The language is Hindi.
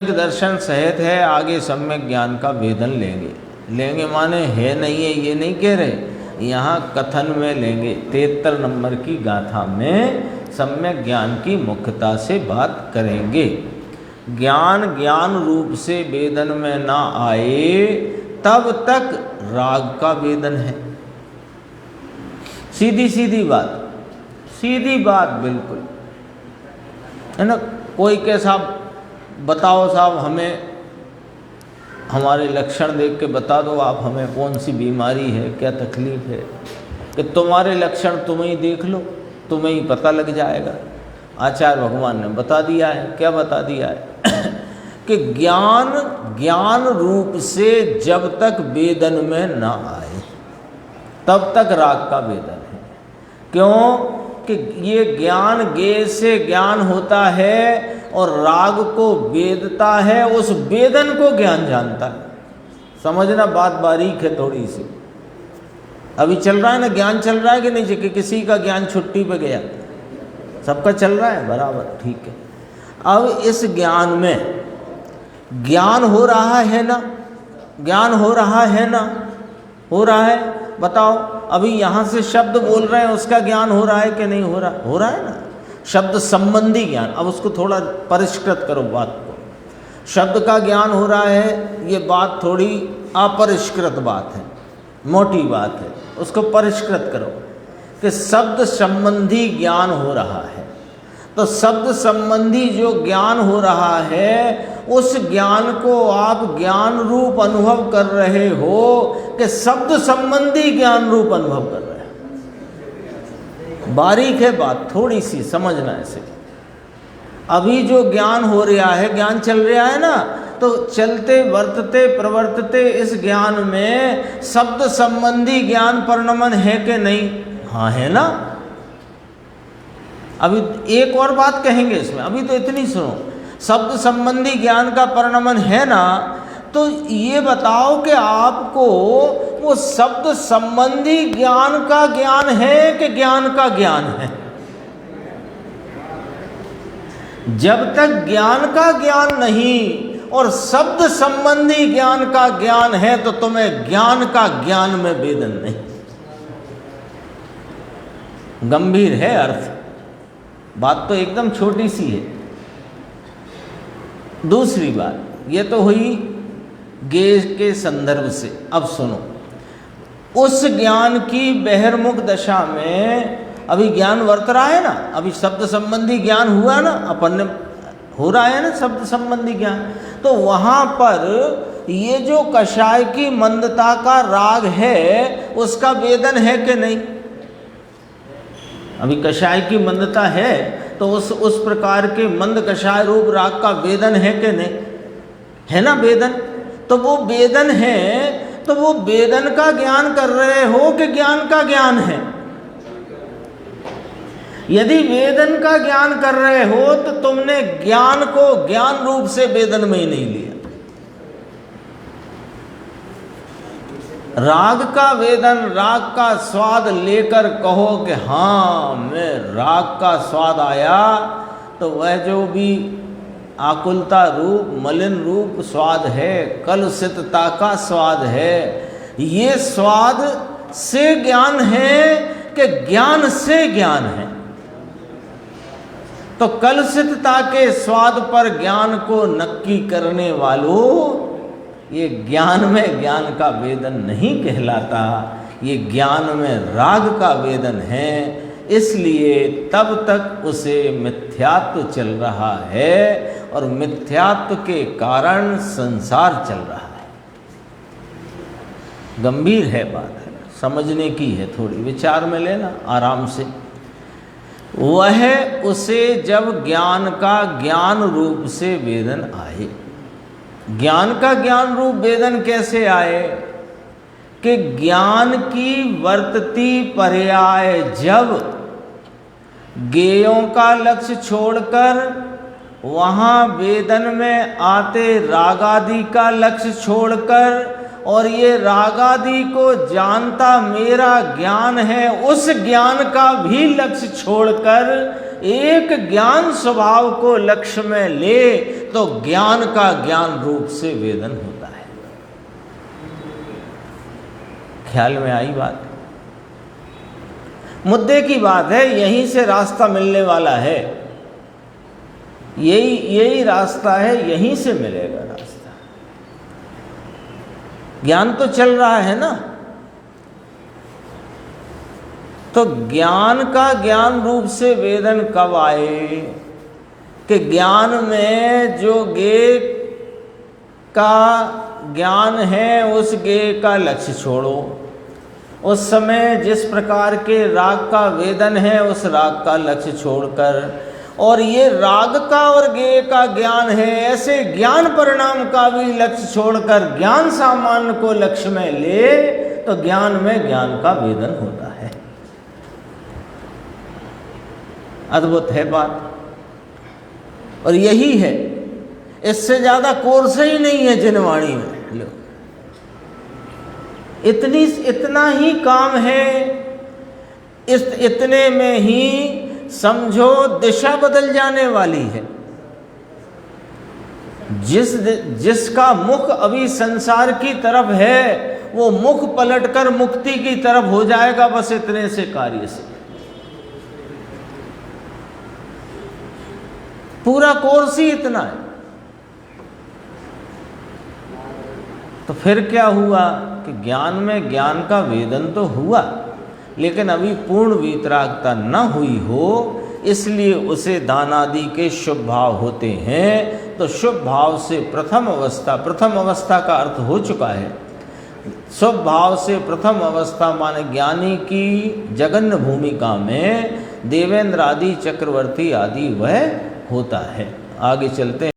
दर्शन सहित है, आगे सम्यक ज्ञान का वेदन लेंगे माने है नहीं है ये नहीं कह रहे, यहाँ कथन में लेंगे। 73 नंबर की गाथा में सम्यक ज्ञान की मुख्यता से बात करेंगे। ज्ञान रूप से वेदन में ना आए तब तक राग का वेदन है। सीधी बात बिल्कुल है ना। कोई के साहब बताओ साहब, हमें हमारे लक्षण देख के बता दो आप, हमें कौन सी बीमारी है, क्या तकलीफ है, कि तुम्हारे लक्षण तुम ही देख लो, तुम्हें ही पता लग जाएगा। आचार्य भगवान ने बता दिया है। क्या बता दिया है? कि ज्ञान रूप से जब तक वेदन में ना आए तब तक राग का वेदन है। क्यों? कि ये ज्ञान गे से ज्ञान होता है और राग को वेदता है, उस वेदन को ज्ञान जानता है। समझना, बात बारीक है थोड़ी सी। अभी चल रहा है ना, ज्ञान चल रहा है कि नहीं? कि किसी का ज्ञान छुट्टी पे गया, सबका चल रहा है बराबर, ठीक है। अब इस ज्ञान में ज्ञान हो रहा है ना, ज्ञान हो रहा है ना, हो रहा है। बताओ, अभी यहाँ से शब्द बोल रहे हैं, उसका ज्ञान हो रहा है कि नहीं हो रहा? हो रहा है ना, शब्द संबंधी ज्ञान। अब उसको थोड़ा परिष्कृत करो बात को। शब्द का ज्ञान हो रहा है, ये बात थोड़ी अपरिष्कृत बात है, मोटी बात है, उसको परिष्कृत करो कि शब्द संबंधी ज्ञान हो रहा है। तो शब्द संबंधी जो ज्ञान हो रहा है, उस ज्ञान को आप ज्ञान रूप अनुभव कर रहे हो कि शब्द संबंधी ज्ञान रूप अनुभव कर रहे हो। बारीक है बात, थोड़ी सी समझना ऐसे। अभी जो ज्ञान हो रहा है, ज्ञान चल रहा है ना, तो चलते वर्तते प्रवर्तते इस ज्ञान में शब्द संबंधी ज्ञान परिणमन है कि नहीं? हाँ है ना। अभी एक और बात कहेंगे इसमें, अभी तो इतनी सुनो। शब्द संबंधी ज्ञान का परिणमन है ना, तो ये बताओ कि आपको वो शब्द संबंधी ज्ञान का ज्ञान है कि ज्ञान का ज्ञान है? जब तक ज्ञान का ज्ञान नहीं और शब्द संबंधी ज्ञान का ज्ञान है, तो तुम्हें ज्ञान का ज्ञान में वेदन नहीं। गंभीर है अर्थ, बात तो एकदम छोटी सी है। दूसरी बात, ये तो हुई गेज के संदर्भ से। अब सुनो, उस ज्ञान की बहिर्मुख दशा में अभी ज्ञान वर्त रहा है ना, अभी शब्द संबंधी ज्ञान हुआ ना, अपन ने हो रहा है ना शब्द संबंधी ज्ञान। तो वहाँ पर ये जो कषाय की मंदता का राग है, उसका वेदन है कि नहीं? अभी कषाय की मंदता है, तो उस प्रकार के मंद कषाय रूप राग का वेदन है कि नहीं? है ना वेदन। तो वो वेदन है, तो वो वेदन का ज्ञान कर रहे हो कि ज्ञान का ज्ञान है? यदि वेदन का ज्ञान कर रहे हो, तो तुमने ज्ञान को ज्ञान रूप से वेदन में ही नहीं लिया। राग का वेदन, राग का स्वाद लेकर कहो कि हाँ मैं राग का स्वाद आया, तो वह जो भी आकुलता रूप मलिन रूप स्वाद है, कलुषितता का स्वाद है, ये स्वाद से ज्ञान है कि ज्ञान से ज्ञान है? तो कलुषितता के स्वाद पर ज्ञान को नक्की करने वालों, ये ज्ञान में ज्ञान का वेदन नहीं कहलाता, ये ज्ञान में राग का वेदन है। इसलिए तब तक उसे मिथ्यात्व चल रहा है और मिथ्यात्व के कारण संसार चल रहा है। गंभीर है बात, है समझने की है, थोड़ी विचार में लेना आराम से। वह उसे जब ज्ञान का ज्ञान रूप से वेदन आए, ज्ञान का ज्ञान रूप वेदन कैसे आए? कि ज्ञान की वर्तती पर्याय जब गेयों का लक्ष्य छोड़कर वहाँ वेदन में आते रागादि का लक्ष्य छोड़कर, और ये रागादि को जानता मेरा ज्ञान है, उस ज्ञान का भी लक्ष्य छोड़कर एक ज्ञान स्वभाव को लक्ष्य में ले, तो ज्ञान का ज्ञान रूप से वेदन होता है। ख्याल में आई बात? मुद्दे की बात है, यहीं से रास्ता मिलने वाला है, यही रास्ता है, यहीं से मिलेगा रास्ता। ज्ञान तो चल रहा है ना, तो ज्ञान का ज्ञान रूप से वेदन कब आए कि ज्ञान में जो ज्ञेय का ज्ञान है उस ज्ञेय का लक्ष्य छोड़ो। उस समय जिस प्रकार के राग का वेदन है उस राग का लक्ष्य छोड़कर, और ये राग का और ज्ञेय का ज्ञान है, ऐसे ज्ञान परिणाम का भी लक्ष्य छोड़कर ज्ञान सामान्य को लक्ष्य में ले, तो ज्ञान में ज्ञान का वेदन होता है। अद्भुत है बात। और यही है, इससे ज्यादा कोर्स ही नहीं है जिनवाणी में। लो, इतना ही काम है, इतने में ही समझो दिशा बदल जाने वाली है। जिसका मुख अभी संसार की तरफ है वो मुख पलटकर मुक्ति की तरफ हो जाएगा, बस इतने से कार्य से। पूरा कोर्स ही इतना है। तो फिर क्या हुआ कि ज्ञान में ज्ञान का वेदन तो हुआ, लेकिन अभी पूर्ण वीतरागता न हुई हो, इसलिए उसे दानादि के शुभ भाव होते हैं। तो शुभ भाव से प्रथम अवस्था का अर्थ हो चुका है। शुभ भाव से प्रथम अवस्था माने ज्ञानी की जगन्न भूमिका में देवेंद्र आदि चक्रवर्ती आदि वह होता है। आगे चलते हैं।